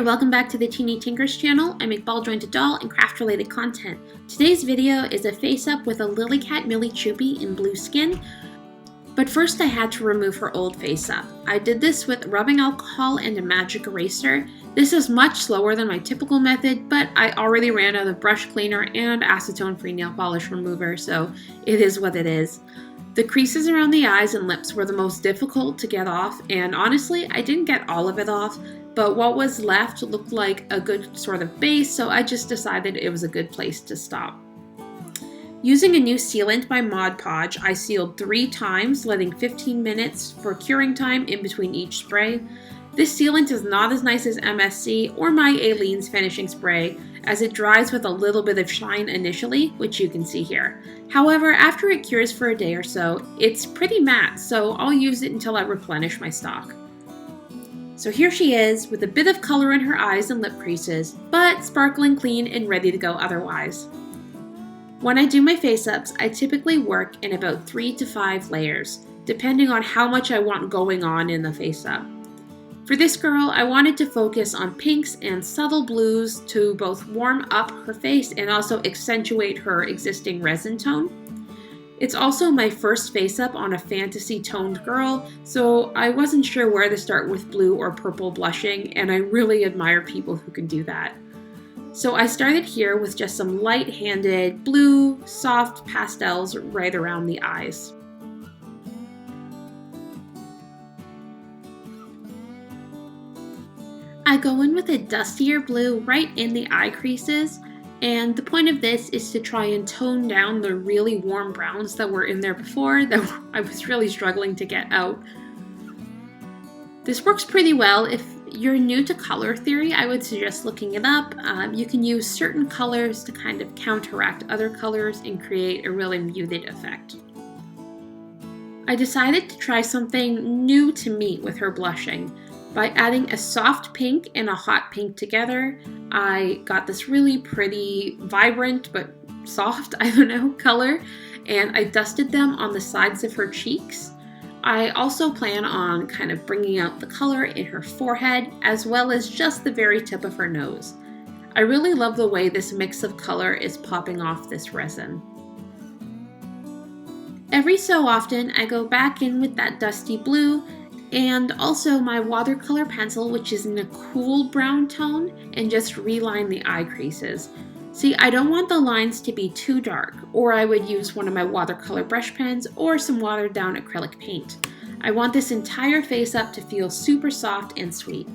there, welcome back to the Teeny Tinkers channel. I make ball jointed doll and craft related content. Today's video is a face up with a Lillycat Millie Choupie in blue skin. But first I had to remove her old face up. I did this with rubbing alcohol and a magic eraser. This is much slower than my typical method, but I already ran out of brush cleaner and acetone free nail polish remover, so it is what it is. The creases around the eyes and lips were the most difficult to get off, and honestly, I didn't get all of it off, but what was left looked like a good sort of base, so I just decided it was a good place to stop. Using a new sealant by Mod Podge, I sealed 3 times, letting 15 minutes for curing time in between each spray. This sealant is not as nice as MSC or my Aleene's finishing spray, as it dries with a little bit of shine initially, which you can see here. However, after it cures for a day or so, it's pretty matte, so I'll use it until I replenish my stock. So here she is, with a bit of color in her eyes and lip creases, but sparkling clean and ready to go otherwise. When I do my face-ups, I typically work in about 3 to 5 layers, depending on how much I want going on in the face-up. For this girl, I wanted to focus on pinks and subtle blues to both warm up her face and also accentuate her existing resin tone. It's also my first face-up on a fantasy toned girl, so I wasn't sure where to start with blue or purple blushing, and I really admire people who can do that. So I started here with just some light-handed blue, soft pastels right around the eyes. I go in with a dustier blue right in the eye creases, and the point of this is to try and tone down the really warm browns that were in there before that I was really struggling to get out. This works pretty well. If you're new to color theory, I would suggest looking it up. You can use certain colors to kind of counteract other colors and create a really muted effect. I decided to try something new to me with her blushing. By adding a soft pink and a hot pink together, I got this really pretty, vibrant, but soft, color, and I dusted them on the sides of her cheeks. I also plan on kind of bringing out the color in her forehead, as well as just the very tip of her nose. I really love the way this mix of color is popping off this resin. Every so often, I go back in with that dusty blue, and also my watercolor pencil, which is in a cool brown tone, and just reline the eye creases. See, I don't want the lines to be too dark, or I would use one of my watercolor brush pens or some watered down acrylic paint. I want this entire face up to feel super soft and sweet.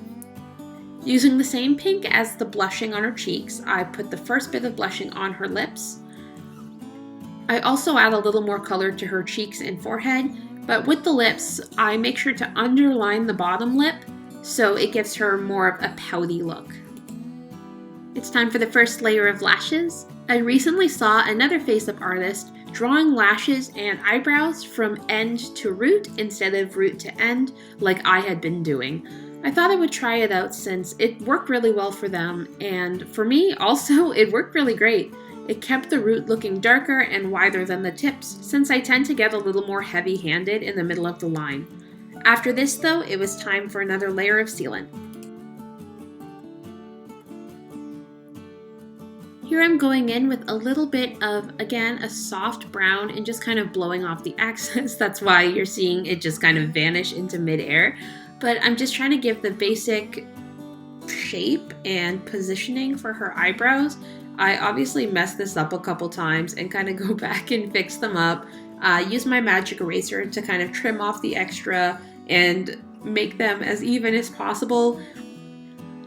Using the same pink as the blushing on her cheeks, I put the first bit of blushing on her lips. I also add a little more color to her cheeks and forehead, but with the lips, I make sure to underline the bottom lip so it gives her more of a pouty look. It's time for the first layer of lashes. I recently saw another face-up artist drawing lashes and eyebrows from end to root instead of root to end like I had been doing. I thought I would try it out since it worked really well for them, and for me also it worked really great. It kept the root looking darker and wider than the tips, since I tend to get a little more heavy-handed in the middle of the line. After this though, it was time for another layer of sealant. Here I'm going in with a little bit of, again, a soft brown and just kind of blowing off the excess. That's why you're seeing it just kind of vanish into midair. But I'm just trying to give the basic shape and positioning for her eyebrows. I obviously messed this up a couple times and kind of go back and fix them up. Use my magic eraser to kind of trim off the extra and make them as even as possible.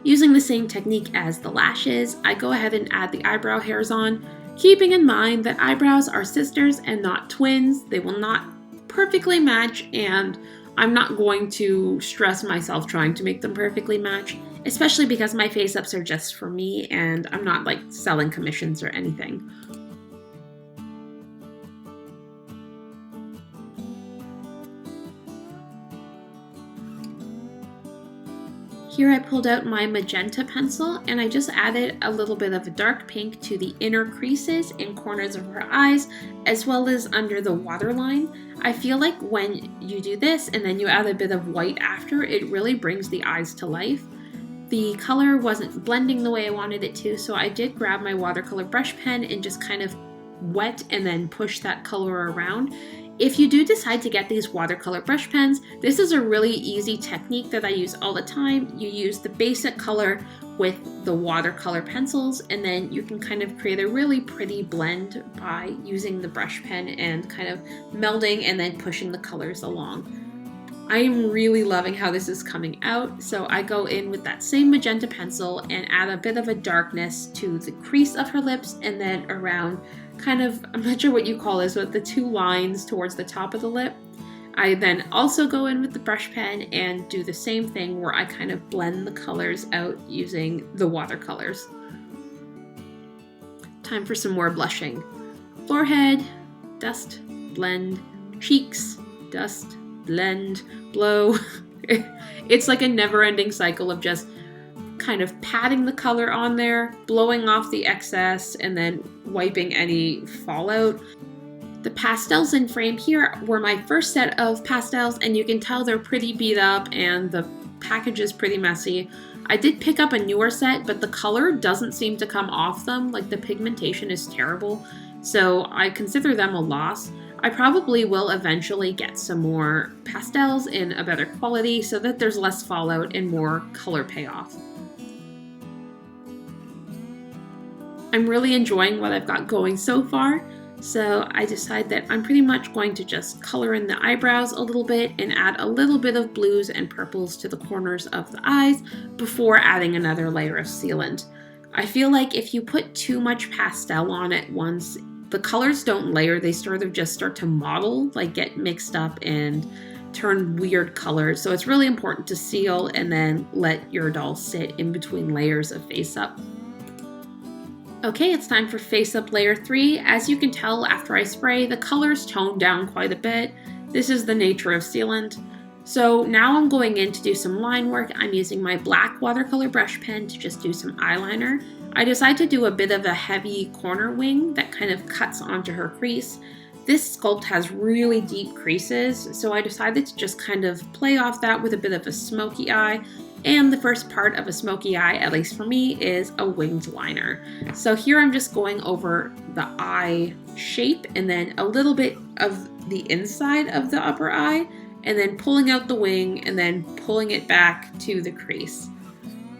Using the same technique as the lashes, I go ahead and add the eyebrow hairs on, keeping in mind that eyebrows are sisters and not twins. They will not perfectly match, and I'm not going to stress myself trying to make them perfectly match, especially because my face-ups are just for me and I'm not like selling commissions or anything. Here I pulled out my magenta pencil and I just added a little bit of a dark pink to the inner creases and corners of her eyes, as well as under the waterline. I feel like when you do this and then you add a bit of white after, it really brings the eyes to life. the color wasn't blending the way I wanted it to, so I did grab my watercolor brush pen and just kind of wet and then push that color around. If you do decide to get these watercolor brush pens, this is a really easy technique that I use all the time. You use the basic color with the watercolor pencils, and then you can kind of create a really pretty blend by using the brush pen and kind of melding and then pushing the colors along. I am really loving how this is coming out, so I go in with that same magenta pencil and add a bit of a darkness to the crease of her lips, and then around kind of, I'm not sure what you call this, but the two lines towards the top of the lip. I then also go in with the brush pen and do the same thing where I kind of blend the colors out using the watercolors. Time for some more blushing. Forehead, dust, blend, cheeks, dust, blend, blow. It's like a never-ending cycle of just kind of patting the color on there, blowing off the excess, and then wiping any fallout. The pastels in frame here were my first set of pastels, and you can tell they're pretty beat up and the package is pretty messy. I did pick up a newer set, but the color doesn't seem to come off them. Like, the pigmentation is terrible, so I consider them a loss. I probably will eventually get some more pastels in a better quality so that there's less fallout and more color payoff. I'm really enjoying what I've got going so far, so I decide that I'm pretty much going to just color in the eyebrows a little bit and add a little bit of blues and purples to the corners of the eyes before adding another layer of sealant. I feel like if you put too much pastel on at once, the colors don't layer, they sort of just start to model, like get mixed up and turn weird colors. So it's really important to seal and then let your doll sit in between layers of Faceup. Okay, it's time for Faceup layer 3. As you can tell after I spray, the colors tone down quite a bit. This is the nature of sealant. So now I'm going in to do some line work. I'm using my black watercolor brush pen to just do some eyeliner. I decided to do a bit of a heavy corner wing that kind of cuts onto her crease. This sculpt has really deep creases, so I decided to just kind of play off that with a bit of a smoky eye. And the first part of a smoky eye, at least for me, is a winged liner. So here I'm just going over the eye shape and then a little bit of the inside of the upper eye, and then pulling out the wing and then pulling it back to the crease.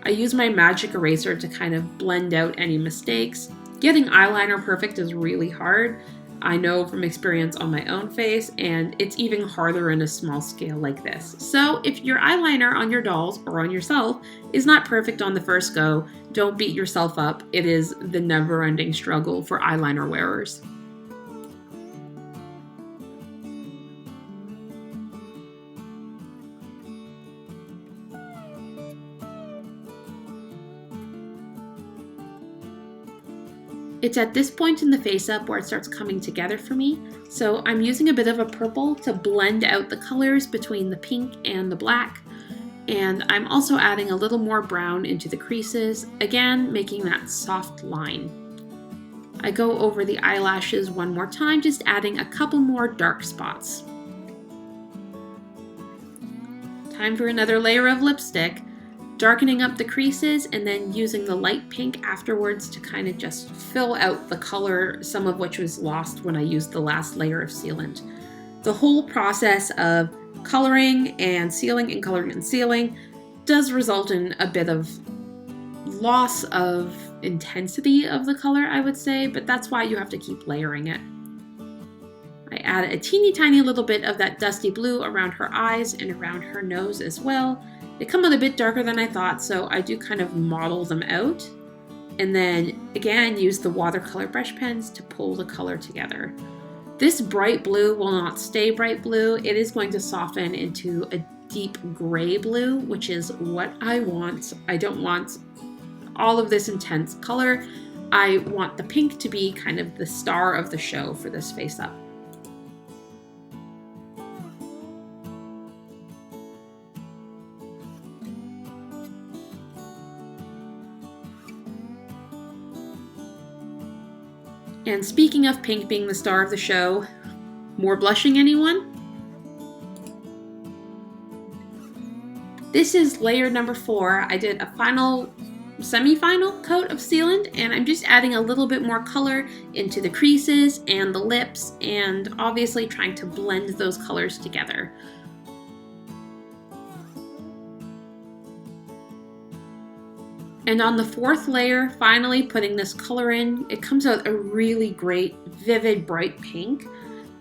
I use my magic eraser to kind of blend out any mistakes. Getting eyeliner perfect is really hard. I know from experience on my own face, and it's even harder in a small scale like this. So if your eyeliner on your dolls or on yourself is not perfect on the first go, don't beat yourself up. It is the never-ending struggle for eyeliner wearers. It's at this point in the Faceup where it starts coming together for me, so I'm using a bit of a purple to blend out the colors between the pink and the black, and I'm also adding a little more brown into the creases, again making that soft line. I go over the eyelashes one more time, just adding a couple more dark spots. Time for another layer of lipstick. Darkening up the creases and then using the light pink afterwards to kind of just fill out the color, some of which was lost when I used the last layer of sealant. The whole process of coloring and sealing and coloring and sealing does result in a bit of loss of intensity of the color, I would say, but that's why you have to keep layering it. I add a teeny tiny little bit of that dusty blue around her eyes and around her nose as well. They come out a bit darker than I thought, so I do kind of model them out. And then, again, use the watercolor brush pens to pull the color together. This bright blue will not stay bright blue. It is going to soften into a deep gray blue, which is what I want. I don't want all of this intense color. I want the pink to be kind of the star of the show for this Faceup. And speaking of pink being the star of the show, more blushing, anyone? This is layer number 4. I did a final semi-final coat of sealant, and I'm just adding a little bit more color into the creases and the lips, and obviously trying to blend those colors together. And on the 4th layer, finally putting this color in, it comes out a really great, vivid, bright pink.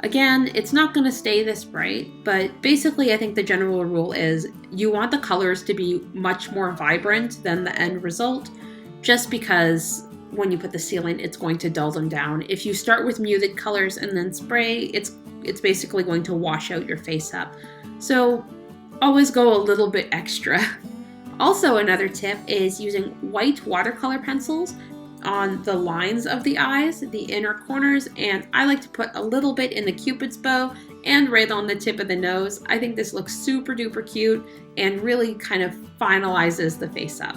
Again, it's not going to stay this bright, but basically I think the general rule is you want the colors to be much more vibrant than the end result, just because when you put the sealant, it's going to dull them down. If you start with muted colors and then spray, it's basically going to wash out your face up. So always go a little bit extra. Also, another tip is using white watercolor pencils on the lines of the eyes, the inner corners, and I like to put a little bit in the Cupid's bow and right on the tip of the nose. I think this looks super duper cute and really kind of finalizes the face up.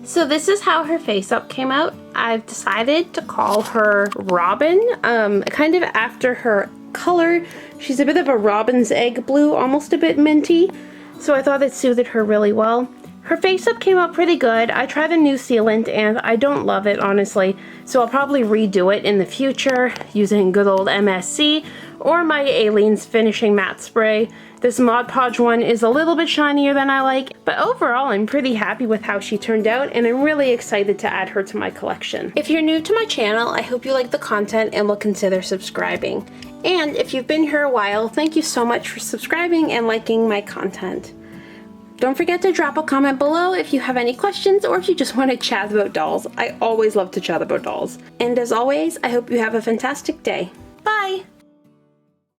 So this is how her face up came out. I've decided to call her Robin, kind of after her color. She's a bit of a robin's egg blue, almost a bit minty, so I thought it suited her really well. Her face up came out pretty good. I tried a new sealant and I don't love it, honestly, so I'll probably redo it in the future using good old MSC or my Aleene's finishing matte spray. This Mod Podge one is a little bit shinier than I like, but overall I'm pretty happy with how she turned out, and I'm really excited to add her to my collection. If you're new to my channel, I hope you like the content and will consider subscribing. And if you've been here a while, thank you so much for subscribing and liking my content. Don't forget to drop a comment below if you have any questions or if you just want to chat about dolls. I always love to chat about dolls. And as always, I hope you have a fantastic day. Bye!